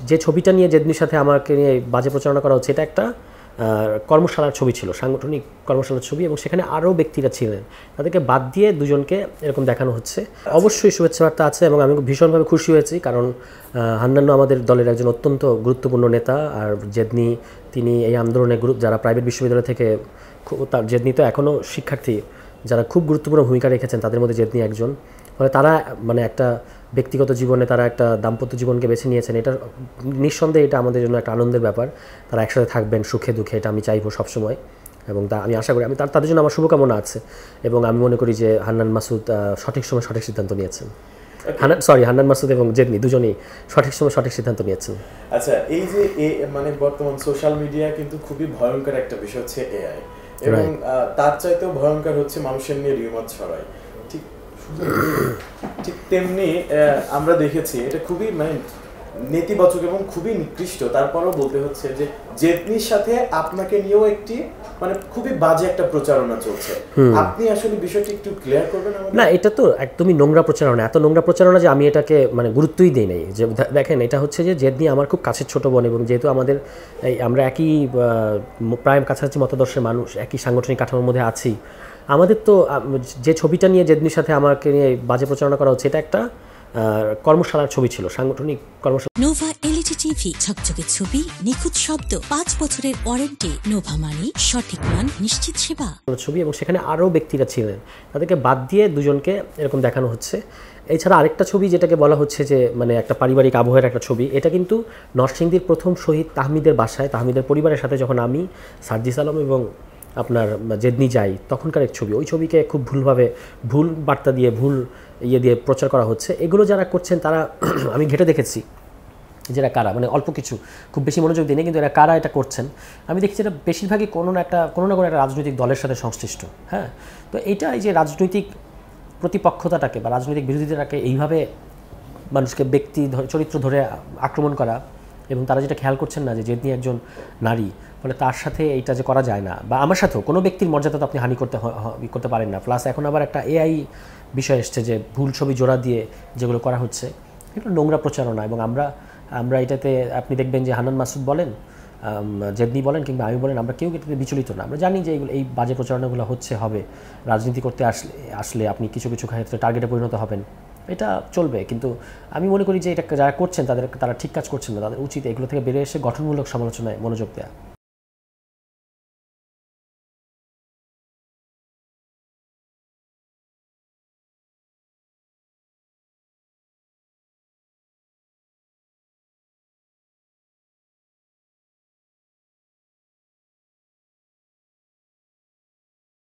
যে ছবিটা নিয়ে জেদনির সাথে আমাকে নিয়ে বাজে প্রচারণা করা হচ্ছে, এটা একটা কর্মশালার ছবি ছিল, সাংগঠনিক কর্মশালার ছবি, এবং সেখানে আরও ব্যক্তিরা ছিলেন, তাদেরকে বাদ দিয়ে দুজনকে এরকম দেখানো হচ্ছে। অবশ্যই শুভেচ্ছা বার্তা আছে এবং আমি ভীষণভাবে খুশি হয়েছি, কারণ হান্নান আমাদের দলের একজন অত্যন্ত গুরুত্বপূর্ণ নেতা। আর জেদনি তিনি এই আন্দোলনে যারা প্রাইভেট বিশ্ববিদ্যালয় থেকে, তার জেদনি তো এখনও শিক্ষার্থী, যারা খুব গুরুত্বপূর্ণ ভূমিকা রেখেছেন তাদের মধ্যে জেদনি একজন। ফলে তারা মানে একটা ব্যক্তিগত জীবনে তারা একটা দাম্পত্য জীবনকে বেছে নিয়েছেন, এটা নিঃসন্দেহে এটা আমাদের জন্য একটা আনন্দের ব্যাপার। তারা একসাথে থাকবেন সুখে দুঃখে, এটা আমি চাইবো সবসময়, এবং আমি আশা করি, তাদের জন্য আমার শুভকামনা আছে। এবং আমি মনে করি যে হান্নান মাসুদ সঠিক সময় সঠিক সিদ্ধান্ত নিয়েছেন। হান্নান মাসুদ এবং জেদনি দুজনেই সঠিক সময় সঠিক সিদ্ধান্ত নিয়েছেন। আচ্ছা, এই যে মানে বর্তমান সোশ্যাল মিডিয়া কিন্তু খুবই ভয়ঙ্কর একটা বিষয় হচ্ছে এআই, এবং তার চাইতেও ভয়ঙ্কর হচ্ছে মানুষের নিয়ে রিউমার ছড়ায়। ঠিক তেমনি আমরা দেখেছি এটা খুবই মানে নেতিবাচক এবং খুবই নিকৃষ্ট। তারপরও বলতে হচ্ছে যে জেদনির সাথে আপনাকে নিয়েও একটি মানে খুবই বাজে একটা প্রচারণা চলছে। আপনি আসলে বিষয়টি একটু ক্লিয়ার করবেন আমাদের? না, এটা তো একদমই নোংরা প্রচারণা, এত নোংরা প্রচারণা যে আমি এটাকে মানে গুরুত্বই দিই নাই। যে দেখেন, এটা হচ্ছে যে জেদনি আমার খুব কাছের ছোট বোন, এবং যেহেতু আমরা একই প্রায় কাছাকাছি মতাদর্শের মানুষ, একই সাংগঠনিক কাঠামোর মধ্যে আছি, আমাদের তো যে ছবিটা নিয়ে জেদনির সাথে আমাকে নিয়ে বাজে প্রচারণা করা হচ্ছে, এটা একটা কর্মশালার ছবি ছিল, সাংগঠনিক কর্মশালা। নোভা এলইডি টিভি, ঝকঝকে ছবি, নিখুঁত শব্দ, 5 বছরের ওয়ারেন্টি। নোভা মানি সঠিক মান, নিশ্চিত সেবা ছবি, এবং সেখানে আরও ব্যক্তিরা ছিলেন, তাদেরকে বাদ দিয়ে দুজনকে এরকম দেখানো হচ্ছে। এছাড়া আরেকটা ছবি যেটাকে বলা হচ্ছে যে মানে একটা পারিবারিক আবহের একটা ছবি, এটা কিন্তু নরসিংদীর প্রথম শহীদ তাহমিদের বাসায়, তাহমিদের পরিবারের সাথে যখন আমি, সার্জিস আলম এবং আপনার জেদনি যাই, তখনকার এক ছবি। ওই ছবিকে খুব ভুল বার্তা দিয়ে, ভুল দিয়ে প্রচার করা হচ্ছে। এগুলো যারা করছেন তারা আমি ঘেটে দেখেছি যেটা কারা, মানে অল্প কিছু, খুব বেশি মনোযোগ দিই, কিন্তু এরা কারা এটা করছেন আমি দেখছি। এটা বেশিরভাগই কোনো না কোনো একটা রাজনৈতিক দলের সাথে সংশ্লিষ্ট। হ্যাঁ, তো এইটা এই যে রাজনৈতিক প্রতিপক্ষতাটাকে বা রাজনৈতিক বিরোধিতাটাকে এইভাবে মানুষকে ব্যক্তি চরিত্র ধরে আক্রমণ করা, এবং তারা যেটা খেয়াল করছেন না যে জেদনি একজন নারী, ফলে তার সাথে এইটা যে করা যায় না, বা আমার সাথেও কোনো ব্যক্তির মর্যাদা তো আপনি হানি করতে পারেন না। প্লাস এখন আবার একটা এআই বিষয় এসছে যে ভুল ছবি জোড়া দিয়ে যেগুলো করা হচ্ছে, এগুলো নোংরা প্রচারণা। এবং আমরা এটাতে আপনি দেখবেন যে হান্নান মাসুদ বলেন, জেদনি বলেন কিংবা আমি বলেন, আমরা কেউ এটাতে বিচলিত না। আমরা জানি যে এই বাজে প্রচারণাগুলো হবে, রাজনীতি করতে আসলে আপনি কিছু ক্ষেত্রে টার্গেটে পরিণত হবেন, এটা চলবে। কিন্তু আমি মনে করি যে এটা যারা করছেন তারা ঠিক কাজ করছেন না, তাদের উচিত এগুলো থেকে বেরিয়ে এসে গঠনমূলক সমালোচনায় মনোযোগ দেওয়া।